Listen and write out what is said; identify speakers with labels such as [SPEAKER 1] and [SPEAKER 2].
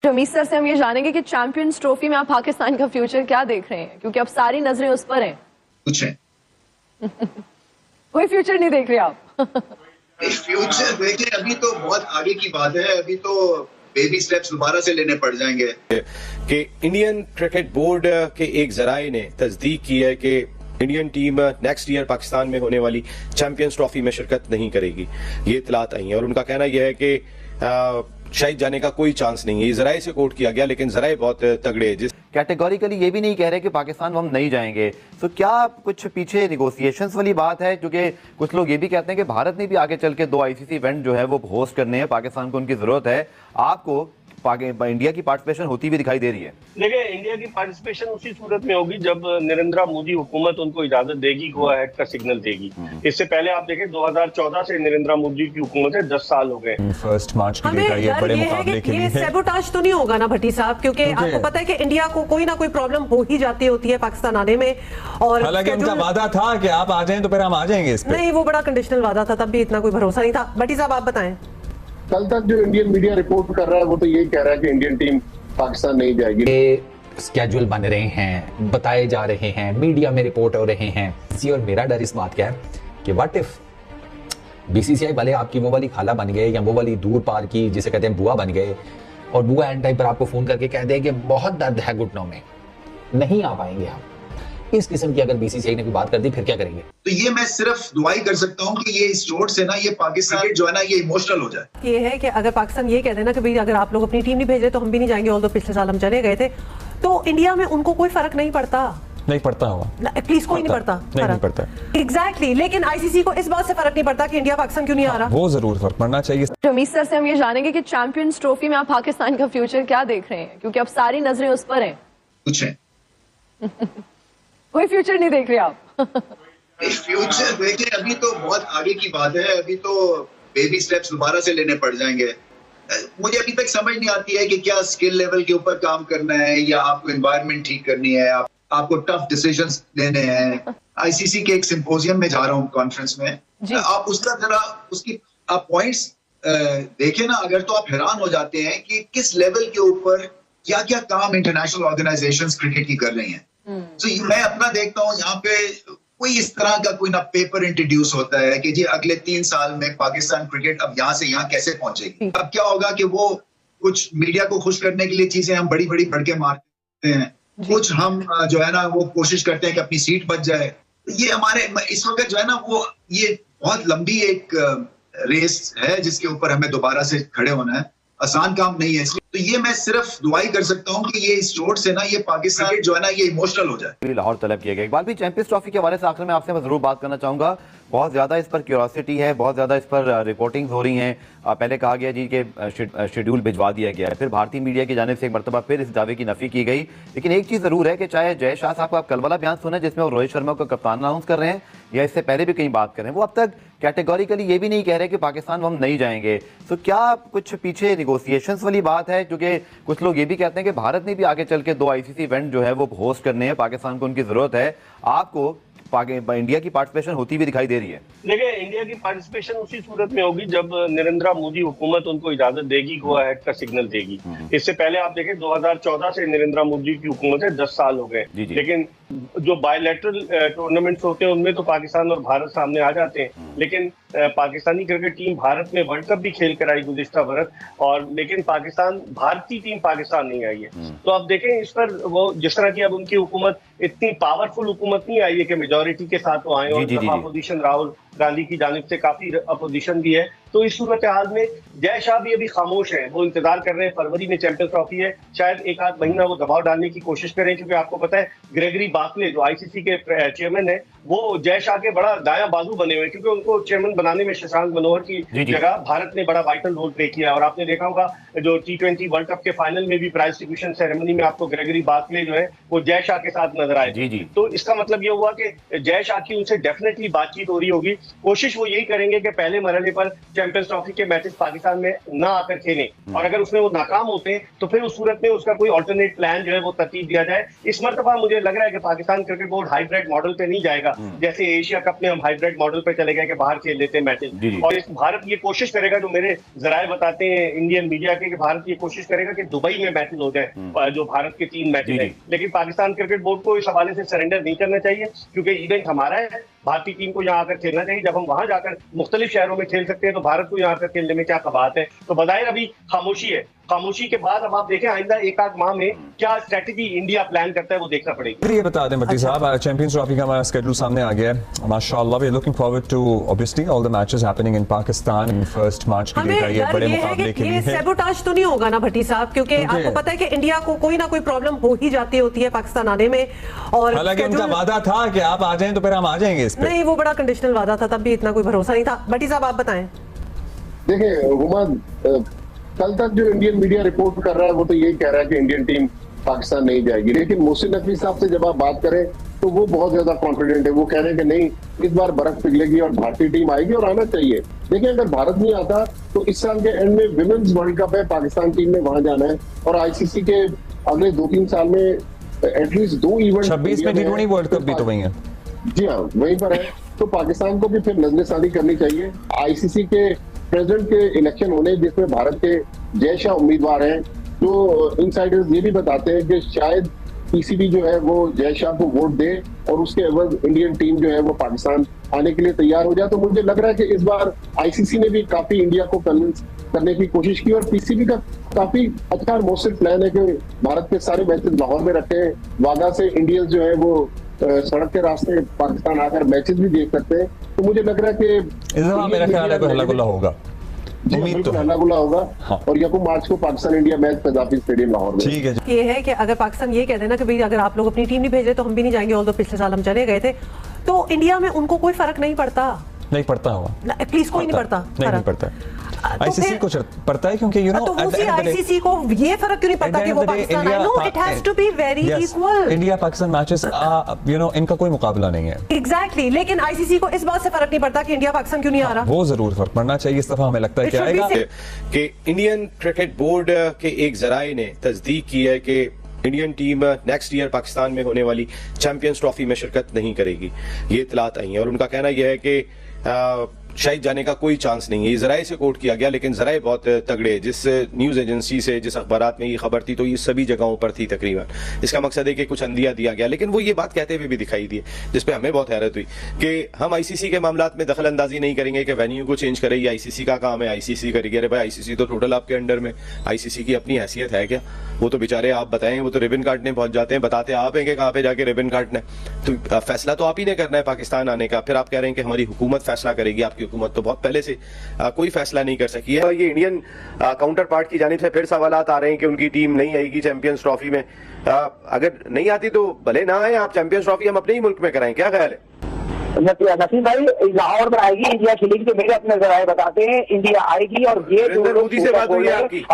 [SPEAKER 1] Ramiz sir से हम ये जानेंगे कि चैंपियंस ट्रॉफी में आप पाकिस्तान का फ्यूचर क्या देख रहे हैं, क्योंकि अब सारी नजरें उस पर हैं।
[SPEAKER 2] कुछ है
[SPEAKER 1] कोई फ्यूचर नहीं देख रहे आप?
[SPEAKER 2] फ्यूचर देखिए, अभी तो बहुत आगे की बात है। अभी तो बेबी स्टेप्स दोबारा से लेने पड़ जाएंगे।
[SPEAKER 3] कि इंडियन क्रिकेट बोर्ड के एक जराये ने तस्दीक की है कि Indian team next year Pakistan में होने वाली चैंपियंस ट्रॉफी में शिरकत नहीं करेगी। ये इतलात आई है और उनका कहना यह है कि शायद जाने का कोई चांस नहीं है। ये जराये से कोट किया गया, लेकिन जराये बहुत तगड़े हैं।
[SPEAKER 4] कैटेगोरिकली ये भी नहीं कह रहे कि पाकिस्तान हम नहीं जाएंगे। तो क्या कुछ पीछे निगोशिएशंस वाली बात है? क्योंकि कुछ लोग ये भी कहते हैं कि भारत ने भी आगे चल के 2 आईसीसी इवेंट जो है वो होस्ट करने हैं, पाकिस्तान को उनकी जरूरत है। आपको इंडिया की पार्टिसिपेशन होती भी दिखाई दे रही है?
[SPEAKER 5] देखिए, इंडिया की पार्टिसिपेशन उसी सूरत में होगी जब नरेंद्र मोदी हुकूमत उनको इजाजत देगी, गो अहेड का सिग्नल देगी। इससे पहले आप देखें 2014 से नरेंद्र मोदी की हुकूमत है, 10 साल हो गए।
[SPEAKER 6] 1 मार्च की डेट आई है बड़े मुकाबले के लिए।
[SPEAKER 7] ये सैबोटाज तो नहीं होगा ना भट्टी साहब? क्योंकि आपको पता है कि इंडिया को कोई ना कोई प्रॉब्लम हो ही जाती होती है पाकिस्तान आने में। और
[SPEAKER 6] हालांकि उनका वादा था कि आप आ जाएं तो फिर हम आ जाएंगे इस पे।
[SPEAKER 7] नहीं, वो बड़ा कंडीशनल वादा था, तब भी इतना कोई भरोसा नहीं था। भट्टी साहब आप बताएं।
[SPEAKER 8] कल तक जो इंडियन मीडिया रिपोर्ट कर रहा है वो तो यही कह रहा है कि इंडियन टीम पाकिस्तान नहीं जाएगी।
[SPEAKER 9] स्केड्यूल बन रहे हैं, बताए जा रहे हैं, मीडिया में रिपोर्ट हो रहे हैं। और मेरा डर इस बात का है कि व्हाट इफ बीसीसीआई वाले आपकी वो वाली खाला बन गए या वो वाली दूर पार की जिसे कहते हैं बुआ बन गए, और बुआ एंड टाइम पर आपको फोन करके कह दे कि बहुत दर्द है घुटनों में, नहीं आ पाएंगे हम। इस किस्म की अगर बीसीसीआई ने कोई बात कर दी फिर क्या करेंगे?
[SPEAKER 2] तो ये मैं सिर्फ दुआ ही कर सकता हूँ कि ये इस चोट से ना ये पाकिस्तान जो है ना ये इमोशनल हो जाए।
[SPEAKER 7] ये है कि अगर पाकिस्तान ये कह देना कि भाई अगर आप लोग अपनी टीम नहीं भेज रहे तो हम भी नहीं जाएंगे, और तो पिछले साल हम चले गए थे, तो इंडिया में उनको कोई फर्क नहीं पड़ता।
[SPEAKER 6] नहीं पड़ता होगा,
[SPEAKER 7] एटलीस्ट कोई नहीं पड़ता।
[SPEAKER 6] नहीं पड़ता
[SPEAKER 7] एग्जैक्टली। लेकिन आईसीसी को इस बात से फर्क नहीं पड़ता कि इंडिया पाकिस्तान क्यों नहीं आ रहा।
[SPEAKER 6] वो जरूर फर्क पड़ना चाहिए।
[SPEAKER 1] रमीज सर से हम ये जानेंगे कि चैंपियंस ट्रॉफी में आप पाकिस्तान का फ्यूचर क्या देख रहे हैं, क्योंकि अब सारी नजरें उस पर हैं।
[SPEAKER 2] कुछ है
[SPEAKER 1] कोई फ्यूचर नहीं देख रहे आप?
[SPEAKER 2] फ्यूचर देखिए, अभी तो बहुत आगे की बात है। अभी तो बेबी स्टेप्स दोबारा से लेने पड़ जाएंगे। मुझे अभी तक समझ नहीं आती है कि क्या स्किल लेवल के ऊपर काम करना है या आपको एनवायरनमेंट ठीक करनी है, आपको टफ डिसीजंस लेने हैं। आईसीसी के एक सिंपोजियम में जा रहा हूँ, कॉन्फ्रेंस में। आप उसका जरा उसकी आप पॉइंट्स देखें ना, अगर तो आप हैरान हो जाते हैं कि किस लेवल के ऊपर क्या क्या काम इंटरनेशनल ऑर्गेनाइजेशंस क्रिकेट की कर रही हैं। तो मैं अपना देखता हूँ यहाँ पे कोई इस तरह का कोई ना पेपर इंट्रोड्यूस होता है कि जी अगले 3 साल में पाकिस्तान क्रिकेट अब यहाँ से यहाँ कैसे पहुंचेगी। अब क्या होगा कि वो कुछ मीडिया को खुश करने के लिए चीजें हम बड़ी बड़ी भड़के मारते हैं, कुछ हम जो है ना वो कोशिश करते हैं कि अपनी सीट बच जाए। ये हमारे इस वक्त जो है ना वो ये बहुत लंबी एक रेस है जिसके ऊपर हमें दोबारा से खड़े होना है। आसान काम नहीं है, इसलिए तो ये मैं सिर्फ दुआ ही कर सकता हूँ कि ये इस चोट से ना ये पाकिस्तान जो है ना ये इमोशनल हो जाए।
[SPEAKER 4] लाहौर तलब किया गया। इकबाल भी चैंपियंस ट्रॉफी के हवाले से आखिर में आपसे मैं जरूर बात करना चाहूंगा। बहुत ज्यादा इस पर क्यूरियोसिटी है, बहुत ज्यादा इस पर रिपोर्टिंग्स हो रही हैं। पहले कहा गया जी कि शेड्यूल भिजवा दिया गया है, फिर भारतीय मीडिया की जानिब से एक मरतबा फिर इस दावे की नफी की गई। लेकिन एक चीज जरूर है कि चाहे जय शाह साहब का कल वाला बयान सुने जिसमें वो रोहित शर्मा को कप्तान अनाउंस कर रहे हैं, या इससे पहले भी कहीं बात कर रहे हैं, वो अब तक कैटेगोरिकली ये भी नहीं कह रहे कि पाकिस्तान हम नहीं जाएंगे। तो क्या कुछ पीछे निगोशिएशंस वाली बात है? क्योंकि कुछ लोग ये भी कहते हैं कि भारत ने भी आगे चल के 2 आईसीसी इवेंट जो है वो होस्ट करने हैं, पाकिस्तान को उनकी जरूरत है। आपको इंडिया की पार्टिसिपेशन होती भी दिखाई दे रही है?
[SPEAKER 5] देखिए, इंडिया की पार्टिसिपेशन उसी सूरत में होगी जब नरेंद्र मोदी हुकूमत उनको इजाजत देगी, गो अहेड का सिग्नल देगी। इससे पहले आप देखें 2014 से नरेंद्र मोदी की हुकूमत है, 10 साल हो गए। लेकिन जो बायलैटरल टूर्नामेंट्स होते हैं उनमें तो पाकिस्तान और भारत सामने आ जाते हैं। लेकिन पाकिस्तानी क्रिकेट टीम भारत में वर्ल्ड कप भी खेल कर आई गुज़िश्ता बरस, और लेकिन पाकिस्तान भारतीय टीम पाकिस्तान नहीं आई है। तो अब देखें इस पर वो जिस तरह की अब उनकी हुकूमत इतनी पावरफुल हुकूमत नहीं आई है कि मेजोरिटी के साथ वो आए, और अपोजिशन राहुल गांधी की जानिब से काफी अपोजिशन भी है। तो इस सूरत हाल में जय शाह भी अभी खामोश है, वो इंतजार कर रहे हैं। फरवरी में चैंपियंस ट्रॉफी है, शायद एक आध महीना वो दबाव डालने की कोशिश करें, क्योंकि आपको पता है ग्रेगरी बाकले जो आईसीसी के चेयरमैन है वो जय शाह के बड़ा दायां बाजू बने हुए, क्योंकि उनको चेयरमैन बनाने में शशांक मनोहर की जगह भारत ने बड़ा वाइटल रोल प्ले किया। और आपने देखा होगा जो T20 वर्ल्ड कप के फाइनल में भी प्राइज डिस्ट्रीब्यूशन सेरेमनी में आपको ग्रेगरी बाकले जो है वो जय शाह के साथ नजर आए। तो इसका मतलब ये हुआ कि जय शाह की उनसे डेफिनेटली बातचीत हो रही होगी। कोशिश वो यही करेंगे कि पहले मरहले पर चैंपियंस ट्रॉफी के मैचेस पाकिस्तान में ना आकर खेलें, और अगर उसमें वो नाकाम होते हैं तो फिर उस सूरत में उसका कोई ऑल्टरनेट प्लान जो है वो तरतीब दिया जाए। इस मरतबा मुझे लग रहा है कि Pakistan cricket board hybrid model पे नहीं जाएगा, जैसे एशिया कप में हम हाइब्रिड मॉडल पे चले गए कि बाहर खेल लेते हैं मैचेस। और इस भारत ये कोशिश करेगा, जो मेरे जराए बताते हैं इंडियन मीडिया के, कि भारत ये कोशिश करेगा कि दुबई में मैचेस हो जाए, जो भारत के 3 मैचेस हैं। लेकिन पाकिस्तान क्रिकेट बोर्ड को इस हवाले से सरेंडर नहीं करना चाहिए, क्योंकि इवेंट हमारा है, भारतीय टीम को यहाँ आकर खेलना चाहिए। जब हम वहां जाकर मुख्तलिफ शहरों में खेल सकते हैं तो भारत को यहाँ आकर खेलने में क्या कबात है। तो बज़ाहिर अभी खामोशी है, खामोशी के बाद अब आप देखें आइंदा एक आध माह में क्या स्ट्रेटजी इंडिया प्लान करता है वो देखना पड़ेगा।
[SPEAKER 6] ये बता दें भट्टी साहब, चैंपियंस ट्रॉफी का हमारा स्केड्यूल सामने आ गया है माशाल्लाह। We are looking forward to obviously all the matches happening in Pakistan in first March की डेट है, बड़े मुकाबले के लिए।
[SPEAKER 7] सैबोटाज तो नहीं होगा ना भट्टी साहब, क्योंकि आपको पता है कि इंडिया को कोई ना कोई प्रॉब्लम हो ही जाती होती है पाकिस्तान आने में। और
[SPEAKER 6] हालांकि उनका वादा था कि आप आ जाएं तो फिर हम आ जाएंगे इस पे।
[SPEAKER 7] नहीं, वो बड़ा कंडीशनल वादा था, तब भी इतना कोई भरोसा नहीं था। भट्टी साहब आप बताएं।
[SPEAKER 8] देखिए हुमाद, कल तक जो इंडियन मीडिया रिपोर्ट कर रहा है वो तो यही कह रहा है कि इंडियन टीम पाकिस्तान नहीं जाएगी, लेकिन मोहसिन नकवी साहब से जब आप बात करें तो वो बहुत ज्यादा कॉन्फिडेंट है। वो कह रहे हैं कि नहीं, इस बार बर्फ पिघलेगी और भारतीय टीम आएगी और आना चाहिए। देखिए अगर भारत नहीं आता तो इस साल के एंड में विमेन्स वर्ल्ड कप है, पाकिस्तान टीम ने वहां जाना है, और आईसीसी के अगले 2-3 साल में एटलीस्ट 2 इवेंट
[SPEAKER 6] 26 में T20 वर्ल्ड कप भी तो वही है।
[SPEAKER 8] जी हाँ, वहीं पर है। तो पाकिस्तान को भी फिर नजरसानी करनी चाहिए। आईसीसी के प्रेसिडेंट के इलेक्शन होने जिसमें भारत के जय शाह उम्मीदवार हैं, तो इनसाइडर्स ये भी बताते हैं कि शायद पीसीबी जो है वो जय शाह को वोट दे और उसके एवज इंडियन टीम जो है वो पाकिस्तान आने के लिए तैयार हो जाए। तो मुझे लग रहा है कि इस बार आईसीसी ने भी काफी इंडिया को कन्विंस करने की कोशिश की, और पीसीबी का काफी अच्छा और मौसर प्लान है कि भारत के सारे मैचेस लाहौर में रखे हैं। वाघा से इंडियंस जो है वो सड़क के रास्ते पाकिस्तान आकर मैचेस भी देख सकते हैं। तो मुझे लग रहा है कि
[SPEAKER 6] इस दफा मेरा ख्याल है कोई हल्ला गुल्ला होगा,
[SPEAKER 8] उम्मीद तो हल्ला गुल्ला होगा। हाँ। और यकम मार्च को Pakistan India match कदाफी stadium Lahore में।
[SPEAKER 6] ठीक है।
[SPEAKER 7] ये है कि अगर पाकिस्तान ये कहते हैं ना कि भाई अगर आप लोग अपनी टीम नहीं भेज रहे तो हम भी नहीं जाएंगे, ऑल्दो पिछले साल हम चले गए थे, तो इंडिया में उनको कोई फर्क नहीं पड़ता।
[SPEAKER 6] नहीं पड़ता होगा,
[SPEAKER 7] प्लीज कोई नहीं पड़ता,
[SPEAKER 6] नहीं पड़ता। आईसीसी को पड़ता है, क्योंकि यू नो
[SPEAKER 7] आईसीसी को ये फर्क क्यों नहीं पड़ता कि वो पाकिस्तान आए? No, it has to be very equal.
[SPEAKER 6] India Pakistan matches you know इनका कोई मुकाबला नहीं है।
[SPEAKER 7] एग्जैक्टली, लेकिन आईसीसी को इस बात से फर्क नहीं पड़ता कि इंडिया पाकिस्तान क्यों नहीं आ रहा।
[SPEAKER 6] वो जरूर फर्क पड़ना चाहिए, इस दफा हमें लगता है कि आएगा।
[SPEAKER 3] कि इंडियन क्रिकेट बोर्ड के एक जराए ने तस्दीक की है कि Indian team next year Pakistan में होने वाली चैंपियंस ट्रॉफी में शिरकत नहीं करेगी। ये इतलात आई है और उनका कहना यह है कि शायद जाने का कोई चांस नहीं है। ये जराए से कोट किया गया, लेकिन जराए बहुत तगड़े, जिस न्यूज एजेंसी से, जिस अखबारात में ये खबर थी, तो ये सभी जगहों पर थी तकरीबन। इसका मकसद है कि कुछ अंदिया दिया गया, लेकिन वो ये बात कहते हुए भी दिखाई दिए, जिसपे हमें बहुत हैरत हुई कि हम आईसीसी के मामलात में दखल अंदाजी नहीं करेंगे कि वेन्यू को चेंज करे, ये आईसीसी का काम है, आईसीसी करेगी। अरे भाई, आईसीसी तो टोटल आपके अंडर में, आईसीसी की अपनी हैसियत है क्या? वो तो बेचारे आप बताएं, वो तो रिबन काटने पहुंच जाते हैं, बताते आप हैं कि कहाँ पे जाके रिबन काटना है। तो फैसला तो आप ही ने करना है पाकिस्तान आने का। फिर आप कह रहे हैं कि हमारी हुकूमत फैसला करेगी। आपकी हुकूमत तो बहुत पहले से कोई फैसला नहीं कर सकी है। ये इंडियन काउंटर पार्ट की जानिब से फिर सवालात आ रहे हैं कि उनकी टीम नहीं आएगी चैंपियंस ट्रॉफी में। अगर नहीं आती तो भले ना आए, आप चैंपियंस ट्रॉफी हम अपने ही मुल्क में कराएं, क्या ख्याल है?
[SPEAKER 10] नसीम भाई, लाहौर में आएगी, इंडिया खेलेगी, तो मेरे अपने जराए बताते हैं इंडिया आएगी। और ये
[SPEAKER 3] मोदी से बात हुई है आपकी?